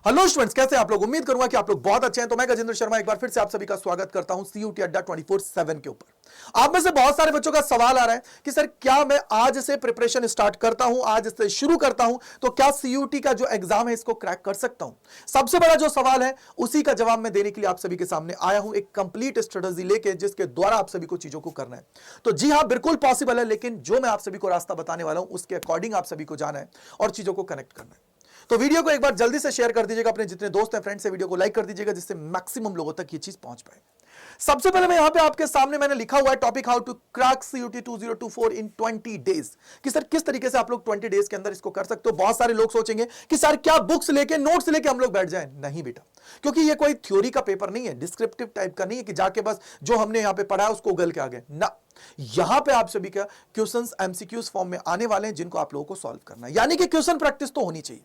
Hello students, कैसे हैं आप लोग। उम्मीद करूंगा कि आप लोग बहुत अच्छे हैं। तो मैं गजेंद्र शर्मा एक बार फिर से आप सभी का स्वागत करता हूं सीयूटी अड्डा 24/7 के ऊपर। आप में से बहुत सारे बच्चों का सवाल आ रहा है कि सर क्या मैं आज से प्रिपरेशन स्टार्ट करता हूं, आज से शुरू करता हूं तो क्या सीयूटी का जो एग्जाम है इसको क्रैक कर सकता हूं। सबसे बड़ा जो सवाल है उसी का जवाब मैं देने के लिए आप सभी के सामने आया हूं, एक कंप्लीट स्ट्रेटजी लेके जिसके द्वारा आप सभी को चीजों को करना है। तो जी हां, बिल्कुल पॉसिबल है, लेकिन जो मैं आप सभी को रास्ता बताने वाला हूं उसके अकॉर्डिंग आप सभी को जाना है और चीजों को कनेक्ट करना है। तो वीडियो को एक बार जल्दी से शेयर कर दीजिएगा, अपने जितने दोस्त हैं फ्रेंड से वीडियो को लाइक कर दीजिएगा, जिससे मैक्सिमम लोगों तक ये चीज पहुंच पाए। सबसे पहले मैं यहां पे आपके सामने मैंने लिखा हुआ है topic how to crack CUT 2024 in 20 days कि सर किस तरीके से आप लोग 20 डेज के अंदर इसको कर सकते हो। बहुत सारे लोग सोचेंगे कि सर क्या बुक्स लेके नोट्स लेके हम लोग बैठ जाएं। नहीं बेटा, क्योंकि ये कोई थ्योरी का पेपर नहीं है, डिस्क्रिप्टिव टाइप का नहीं है कि जाके बस जो हमने यहां पे पढ़ा है उसको उगल के आ गए ना। यहां पे आप सभी का क्वेश्चंस एमसीक्यूज फॉर्म में आने वाले हैं जिनको आप लोगों को सॉल्व करना है, यानी कि क्वेश्चन प्रैक्टिस तो होनी चाहिए।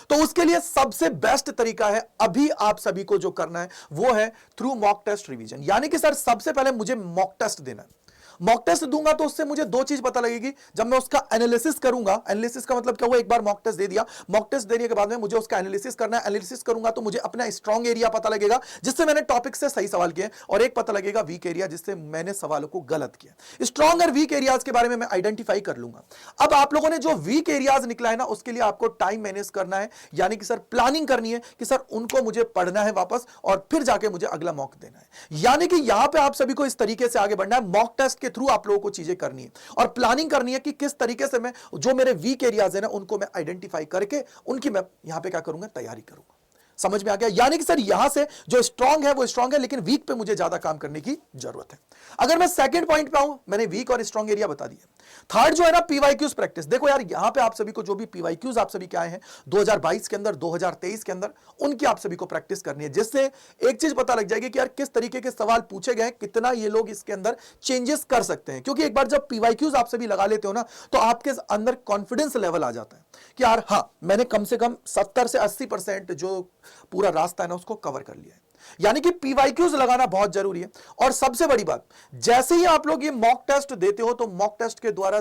तो उसके लिए सबसे बेस्ट तरीका है अभी आप सभी को जो करना है वो है थ्रू मॉक टेस्ट रिवीजन। यानी कि सर सबसे पहले मुझे मॉक टेस्ट देना है। मॉक टेस्ट दूंगा तो उससे मुझे दो चीज पता लगेगी। जब मैं उसका एनालिसिस करूंगा, एनालिसिस का मतलब क्या हुआ, एक बार मॉक टेस्ट दे दिया, मॉक टेस्ट देने के बाद में मुझे उसका एनालिसिस करना है। एनालिसिस करूंगा तो मुझे अपना स्ट्रॉन्ग एरिया पता लगेगा जिससे मैंने टॉपिक से सही सवाल किए, और एक पता लगेगा वीक एरिया जिससे मैंने सवालों को गलत किया। स्ट्रॉन्ग और वीक एरियाज के बारे में मैं आइडेंटिफाई कर लूंगा। अब आप लोगों ने जो वीक एरियाज निकला है ना, उसके लिए आपको टाइम मैनेज करना है, यानी कि सर प्लानिंग करनी है कि सर उनको मुझे पढ़ना है वापस और फिर जाके मुझे अगला मॉक देना है। यानी कि यहां पे आप सभी को इस तरीके से आगे बढ़ना है। मॉक टेस्ट के थ्रू आप लोगों को चीजें करनी है और प्लानिंग करनी है कि किस तरीके से मैं जो मेरे वीक एरियाज है ना उनको मैं आइडेंटिफाई करके उनकी मैं यहां पे क्या करूंगा, तैयारी करूंगा। समझ में आ गया। यानी कि सर यहां से जो स्ट्रांग है वो स्ट्रांग है, लेकिन वीक पे मुझे ज्यादा काम करने की जरूरत है। अगर मैं सेकंड पॉइंट पे आऊं, मैंने वीक और स्ट्रांग एरिया बता दिया। थर्ड जो है ना पीवाईक्यूज प्रैक्टिस। देखो यार, यहां पे आप सभी को जो भी पीवाईक्यूज आप सभी के आए हैं 2022 के अंदर, 2023 के अंदर, उनकी आप सभी को प्रैक्टिस करनी है, जिससे एक चीज पता लग जाएगी कि यार किस तरीके के सवाल पूछे गए, कितना ये लोग इसके अंदर चेंजेस कर सकते हैं। क्योंकि एक बार जब पीवाईक्यूज आप सभी लगा लेते हो ना, तो आपके अंदर कॉन्फिडेंस लेवल आ जाता है कि यार हाँ, मैंने कम से कम 70 से 80% जो पूरा रास्ता है ना उसको कवर कर लिया है। यानी कि पीवाईक्यूज लगाना बहुत जरूरी है। और सबसे बड़ी बात, जैसे ही आप लोग ये मॉक टेस्ट देते हो तो मॉक टेस्ट के द्वारा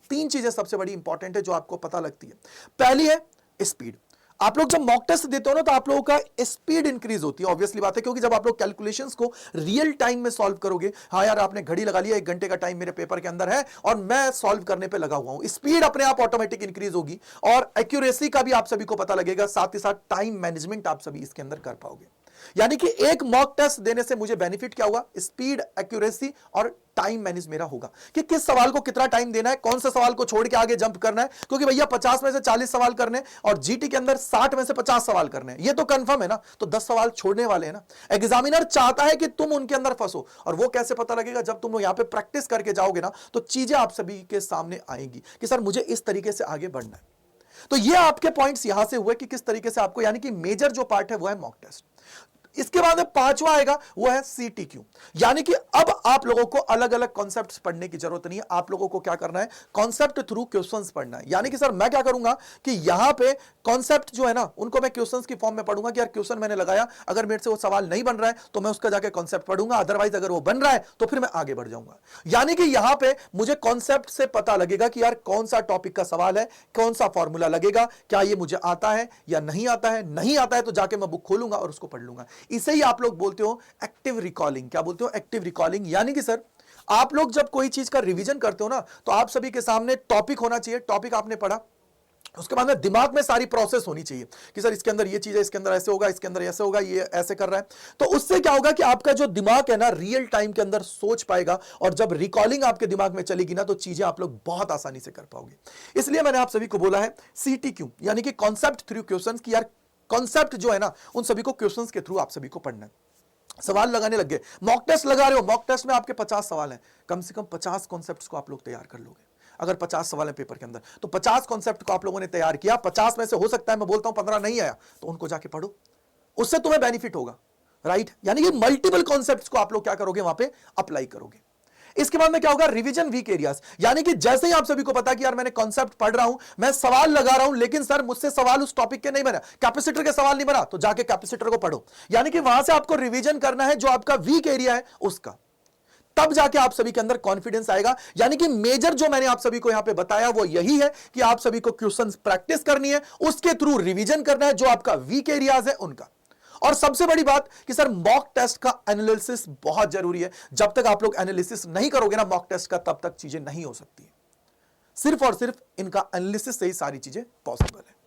तीन चीजें सबसे बड़ी इंपॉर्टेंट है जो आपको पता लगती है। पहली है स्पीड। आप लोग जब मॉक टेस्ट देते हो ना तो आप लोगों का स्पीड इंक्रीज होती है। ऑब्वियसली बात है, क्योंकि जब आप लोग कैलकुलेशंस को रियल टाइम में सॉल्व करोगे, हाँ यार आपने घड़ी लगा लिया, 1 घंटे का टाइम मेरे पेपर के अंदर है और मैं सॉल्व करने पे लगा हुआ हूं, स्पीड अपने आप ऑटोमेटिक इंक्रीज होगी और एक्यूरेसी का भी आप सभी को पता लगेगा, साथ ही साथ टाइम मैनेजमेंट आप सभी इसके अंदर कर पाओगे। यानी कि एक मॉक टेस्ट देने से मुझे बेनिफिट क्या हुआ, स्पीड, एक्यूरेसी और टाइम मैनेज मेरा होगा कि किस सवाल को कितना टाइम देना है, कौन से सवाल को छोड़ के आगे जंप करना है। क्योंकि भैया 50 में से 40 सवाल करने और जीटी के अंदर 60 में से 50 सवाल करने, ये तो कंफर्म है ना। तो 10 सवाल छोड़ने वाले हैं ना। एग्जामिनर चाहता है कि तुम उनके अंदर फंसो, और वो कैसे पता लगेगा, जब तुम यहां पे प्रैक्टिस करके जाओगे ना तो चीजें आप सभी के सामने आएंगी कि सर मुझे इस तरीके से आगे बढ़ना है। तो ये आपके पॉइंट्स यहां से हुए कि किस तरीके से आपको, यानी कि मेजर जो पार्ट है वो है मॉक टेस्ट। इसके बाद में पांचवा आएगा वो है सीटीक्यू। यानी कि अब आप लोगों को अलग अलग कॉन्सेप्ट्स पढ़ने की जरूरत नहीं है। आप लोगों को क्या करना है, कॉन्सेप्ट थ्रू क्वेश्चंस पढ़ना है। यानी कि सर मैं क्या करूंगा कि यहां पे कॉन्सेप्ट जो है ना उनको मैं क्वेश्चंस की फॉर्म में पढ़ूंगा कि यार क्वेश्चन मैंने लगाया, अगर मेरे से वो सवाल नहीं बन रहा है तो मैं उसका जाके कॉन्सेप्ट पढ़ूंगा, अदरवाइज अगर वो बन रहा है तो फिर मैं आगे बढ़ जाऊंगा। यानी कि यहां पे मुझे कॉन्सेप्ट से पता लगेगा कि यार कौन सा टॉपिक का सवाल है, कौन सा फॉर्मूला लगेगा, क्या ये मुझे आता है या नहीं आता है। नहीं आता है तो जाके मैं बुक खोलूंगा और उसको पढ़ लूंगा। इसे ही आप लोग बोलते हो एक्टिव रिकॉलिंग। क्या बोलते हो, एक्टिव रिकॉलिंग। यानी कि सर आप लोग जब कोई चीज का रिवीजन करते हो ना तो आप सभी के सामने टॉपिक होना चाहिए, टॉपिक आपने पढ़ा, उसके बाद में दिमाग में सारी प्रोसेस होनी चाहिए कि सर इसके अंदर ये चीज है, इसके अंदर ऐसे होगा, इसके अंदर ऐसे होगा, ये ऐसे कर रहा है। तो उससे क्या होगा कि आपका जो दिमाग है ना रियल टाइम के अंदर सोच पाएगा, और जब रिकॉलिंग आपके दिमाग में चलेगी ना तो चीजें आप लोग बहुत आसानी से कर पाओगे। इसलिए मैंने आप सभी को बोला है सीटीक्यू, यानी कि कॉन्सेप्ट थ्रू क्वेश्चंस की। यार कॉन्सेप्ट जो है ना उन सभी को क्वेश्चंस के थ्रू आप सभी को पढ़ना है। सवाल लगाने लग गए, मॉक टेस्ट लगा रहे हो, मॉक टेस्ट में आपके 50 सवाल हैं, कम से कम 50 कॉन्सेप्ट्स को आप लोग तैयार कर लोगे। अगर 50 सवाल है पेपर के अंदर तो 50 कॉन्सेप्ट को आप लोगों ने तैयार किया, 50 में से हो सकता है मैं बोलता हूं 15 नहीं आया, तो उनको जाके पढ़ो, उससे तुम्हें बेनिफिट होगा, राइट। यानी कि मल्टीपल कॉन्सेप्ट्स को आप लोग क्या करोगे, वहां पे अप्लाई करोगे। इसके बाद में क्या होगा, रिवीजन वीक एरियाज। यानी कि जैसे ही आप सभी को पता कि यार मैंने कॉन्सेप्ट पढ़ रहा हूं, मैं सवाल लगा रहा हूं, लेकिन सर मुझसे सवाल उस टॉपिक के नहीं बना, कैपेसिटर के सवाल नहीं बना, तो जाके कैपेसिटर को पढ़ो। यानी कि वहां से आपको रिवीजन करना है जो आपका वीक एरिया है उसका। तब जाके आप सभी के अंदर कॉन्फिडेंस आएगा। यानी कि मेजर जो मैंने आप सभी को यहां पे बताया वो यही है कि आप सभी को क्वेश्चंस प्रैक्टिस करनी है, उसके थ्रू रिवीजन करना है जो आपका वीक एरियाज है उनका। और सबसे बड़ी बात कि सर मॉक टेस्ट का एनालिसिस बहुत जरूरी है। जब तक आप लोग एनालिसिस नहीं करोगे ना मॉक टेस्ट का, तब तक चीजें नहीं हो सकती। सिर्फ और सिर्फ इनका एनालिसिस से ही सारी चीजें पॉसिबल है।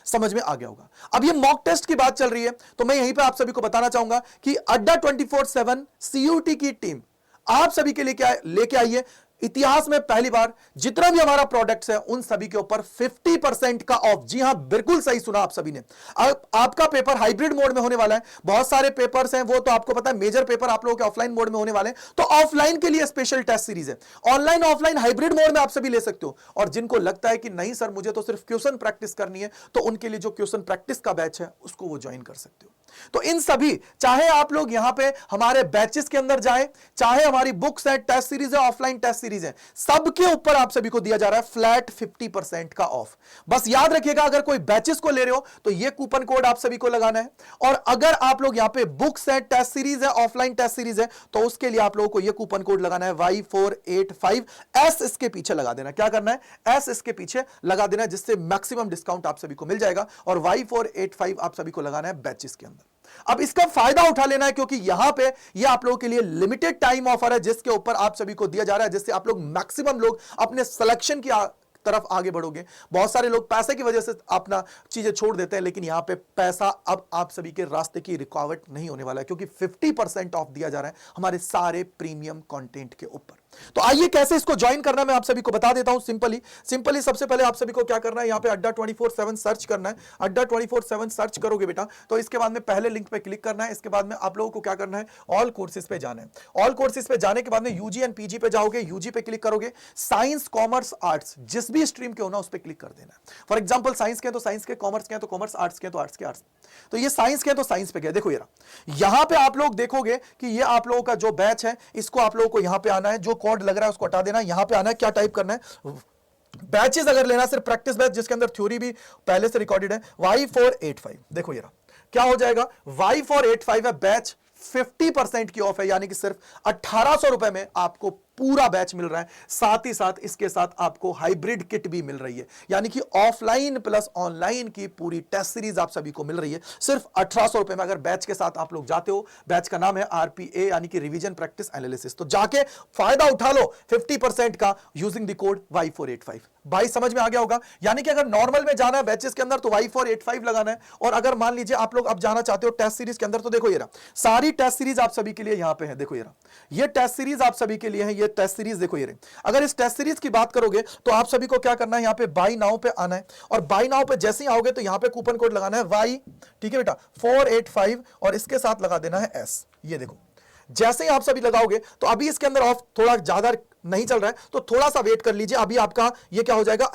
समझ में आ गया होगा। अब ये मॉक टेस्ट की बात चल रही है तो मैं यहीं पे आप सभी को बताना चाहूंगा कि अड्डा 24/7 सीयूटी की टीम आप सभी के लिए क्या लेके आई है। इतिहास में पहली बार जितना भी हमारा प्रोडक्ट्स है उन सभी के ऊपर 50% का ऑफ। जी हां, बिल्कुल सही सुना आप सभी ने। अब आपका पेपर हाइब्रिड मोड में होने वाला है। बहुत सारे पेपर्स हैं वो तो आपको पता है, मेजर पेपर आप लोगों के ऑफलाइन मोड में होने वाले हैं, तो ऑफलाइन के लिए स्पेशल टेस्ट सीरीज है। ऑनलाइन ऑफलाइन हाइब्रिड मोड में आप सभी ले सकते हो। और जिनको लगता है कि नहीं सर मुझे तो सिर्फ क्वेश्चन प्रैक्टिस करनी है, तो उनके लिए जो क्वेश्चन प्रैक्टिस का बैच है उसको वो ज्वाइन कर सकते हो। तो इन सभी, चाहे आप लोग यहां पे हमारे बैचेस के अंदर जाएं, चाहे हमारी बुक्स है, टेस्ट सीरीज है, ऑफलाइन टेस्ट सीरीज है, सबके ऊपर आप सभी को दिया जा रहा है फ्लैट 50% का ऑफ। बस याद रखिएगा अगर कोई बैचेस को ले रहे हो तो ये कूपन कोड आप सभी को लगाना है। और अगर आप लोग यहां पे बुक्स है, टेस्ट सीरीज है, ऑफलाइन टेस्ट सीरीज है, तो उसके लिए आप लोगों को ये कूपन कोड लगाना है Y485। एस इसके पीछे लगा देना। क्या करना है? एस इसके पीछे लगा देना, जिससे मैक्सिमम डिस्काउंट आप सभी को मिल जाएगा। और Y485 आप सभी को लगाना है बैचेस के अंदर। अब इसका फायदा उठा लेना है क्योंकि यहां पे ये आप लोगों के लिए लिमिटेड टाइम ऑफर है जिसके ऊपर आप सभी को दिया जा रहा है, जिससे आप लोग मैक्सिमम लोग अपने सिलेक्शन की तरफ आगे बढ़ोगे। बहुत सारे लोग पैसे की वजह से अपना चीजें छोड़ देते हैं, लेकिन यहां पे पैसा अब आप सभी के रास्ते की रुकावट नहीं होने वाला है क्योंकि 50% ऑफ दिया जा रहा है हमारे सारे प्रीमियम कंटेंट के ऊपर। तो आइए कैसे इसको ज्वाइन करना है मैं आप सभी को बता देता हूं। सिंपली सबसे पहले आप सभी को क्या करना है, यहां पे अड्डा 24/7 सर्च करना है। अड्डा 24/7 सर्च करोगे बेटा तो इसके बाद में पहले लिंक पे क्लिक करना है। इसके बाद में आप लोगों को क्या करना है, ऑल कोर्सेज पे जाना है। ऑल कोर्सेज पे जाने के बाद में यूजी एंड पीजी पे जाओगे। यूजी पे क्लिक करोगे, साइंस कॉमर्स आर्ट्स जिस भी स्ट्रीम के हो ना उस पे क्लिक कर देना है। फॉर एग्जांपल साइंस के तो साइंस के, कॉमर्स के तो कॉमर्स, आर्ट्स के तो आर्ट्स के आर्ट्स। तो ये साइंस के तो साइंस पे गया। देखो ये यहां पे आप लोग देखोगे कि ये आप लोगों का जो बैच है इसको आप लोगों को यहां पे आना है। जो कोड लग रहा है उसको हटा देना। यहां पे आना है, क्या टाइप करना है, बैचेस अगर लेना सिर्फ प्रैक्टिस बैच जिसके अंदर थ्योरी भी पहले से रिकॉर्डेड है, Y485। देखो ये क्या हो जाएगा, Y485 है बैच, 50% की ऑफ है, यानी कि सिर्फ 1800 रुपए में आपको पूरा बैच मिल रहा है। साथ ही साथ इसके साथ आपको हाइब्रिड किट भी मिल रही है, यानी कि ऑफलाइन प्लस ऑनलाइन की पूरी टेस्ट सीरीज आप सभी को मिल रही है सिर्फ 1800 रुपए में। अगर बैच के साथ आप लोग जाते हो, बैच का नाम है RPA यानी कि रिवीजन प्रैक्टिस एनालिसिस, तो जाके फायदा उठा लो 50% का यूजिंग द कोड Y485। भाई समझ में आ गया होगा। यानी कि अगर नॉर्मल में जाना है बैचेस के अंदर तो Y485 लगाना है, और अगर मान लीजिए आप लोग अब जाना चाहते हो टेस्ट सीरीज के अंदर तो देखो ये सारी टेस्ट सीरीज आप सभी के लिए यहां पे है। देखो ये टेस्ट सीरीज आप सभी के लिए है। ये टेस्ट सीरीज देखो ये अगर इस टेस्ट सीरीज की बात करोगे तो आप सभी को क्या करना है, यहां पे बाय नाउ पे आना है। और बाय नाउ पे जैसे ही आओगे तो यहां पे कूपन कोड लगाना है Y, ठीक है बेटा, 485 और इसके साथ लगा देना है S। ये देखो जैसे ही आप सभी लगाओगे तो अभी इसके अंदर ऑफ थोड़ा ज्यादा नहीं चल रहा है तो थोड़ा सा वेट कर लीजिए, अभी आपका ये क्या हो जाएगा,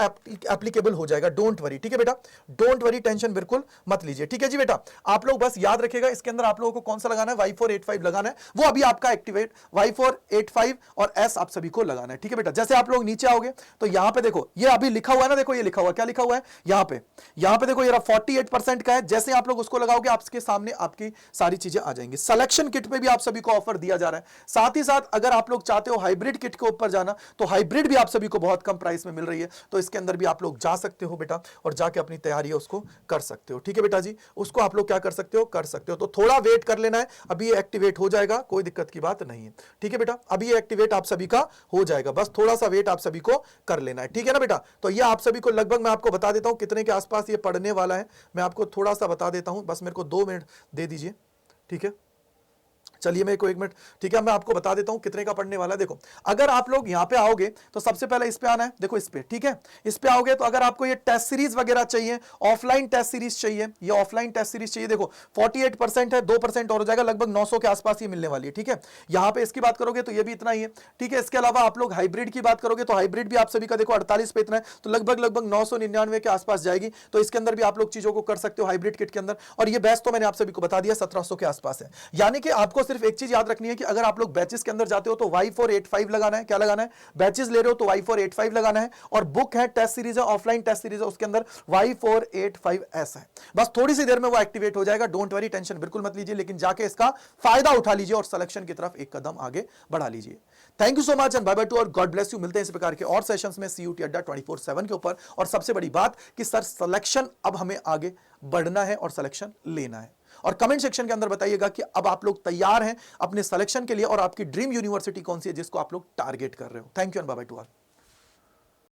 एप्लीकेबल हो जाएगा। डोंट वरी, ठीक है बेटा, डोंट वरी, टेंशन बिल्कुल मत लीजिए, ठीक है जी बेटा। आप लोग बस याद रखिएगा इसके अंदर आप लोगों को कौन सा लगाना है, Y485 लगाना है, वो अभी आपका एक्टिवेट Y485 और S आप सभी को लगाना है, ठीक है बेटा। जैसे आप लोग नीचे आओगे तो यहां पे देखो ये अभी लिखा हुआ है ना, देखो ये लिखा हुआ, क्या लिखा हुआ है यहां पे देखो ये 48% का है। जैसे आप लोग उसको लगाओगे आपके सामने आपकी सारी चीजें आ जाएंगी। सिलेक्शन किट पे भी आप सभी को ऑफर दिया जा रहा है। साथ ही साथ अगर आप लोग चाहते हो हाइब्रिड किट के ऊपर जाना तो हाइब्रिड भी आप सभी को बहुत कम प्राइस में मिल रही है, तो इसके अंदर भी आप लोग जा सकते हो बेटा और जाके अपनी तैयारी है उसको कर सकते हो, ठीक है बेटा जी। उसको आप लोग क्या कर सकते हो, तो थोड़ा वेट कर लेना है, अभी ये एक्टिवेट हो जाएगा, कोई दिक्कत की बात नहीं है, ठीक है बेटा। अभी ये एक्टिवेट आप सभी का हो जाएगा, बस थोड़ा सा वेट आप सभी को कर लेना है, ठीक है ना बेटा। तो ये आप सभी को लगभग मैं आपको बता देता हूं कितने के आसपास ये पढ़ने वाला है, मैं आपको थोड़ा सा बता देता हूं, बस मेरे को 2 मिनट दे दीजिए, ठीक है। चलिए मेरे को 1 मिनट, ठीक है, मैं आपको बता देता हूं कितने का पढ़ने वाला है। देखो अगर आप लोग यहां पे आओगे तो सबसे पहले इस पे आना है, देखो इस पे, ठीक है। इस पे आओगे तो अगर आपको ये टेस्ट सीरीज वगैरह चाहिए, ऑफलाइन टेस्ट सीरीज चाहिए, ये ऑफलाइन टेस्ट सीरीज चाहिए, देखो 48% है, 2% और हो जाएगा, लगभग 900 के आसपास ये मिलने वाली है, ठीक है। यहां पे इसकी बात करोगे तो ये भी इतना ही है, ठीक है। इसके अलावा आप लोग हाइब्रिड की बात करोगे तो हाइब्रिड भी आप सभी का देखो 48 पे इतना है, तो लगभग 999 के आसपास जाएगी। तो इसके अंदर भी आप लोग चीजों को कर सकते हो हाइब्रिड किट के अंदर। और ये बेस्ट तो मैंने आप सभी को बता दिया 1700 के आसपास है, यानी कि आपको सिर्फ एक चीज याद रखनी है कि अगर आप लोग बैचेस के अंदर जाते हो तो Y485 लगाना है। क्या लगाना है? बैचेस ले रहे हो तो Y485 लगाना है, और बुक है, टेस्ट सीरीज है, ऑफलाइन टेस्ट सीरीज है, उसके अंदर Y485S है। बस थोड़ी सी देर में वो एक्टिवेट हो जाएगा, डोंट वरी, टेंशन बिल्कुल मत लीजिए, लेकिन जाके इसका फायदा उठा लीजिए और सिलेक्शन की तरफ एक कदम आगे बढ़ा लीजिए। Thank you so much and bye bye to और गॉड ब्लेस यू। मिलते हैं इस प्रकार के और सेशंस में CUT अड्डा 24/7 के ऊपर। और सबसे बड़ी बात कि सर सिलेक्शन अब हमें आगे बढ़ना है और सिलेक्शन लेना है। और कमेंट सेक्शन के अंदर बताइएगा कि अब आप लोग तैयार हैं अपने सिलेक्शन के लिए, और आपकी ड्रीम यूनिवर्सिटी कौन सी है जिसको आप लोग टारगेट कर रहे हो। Thank you and bye bye to all.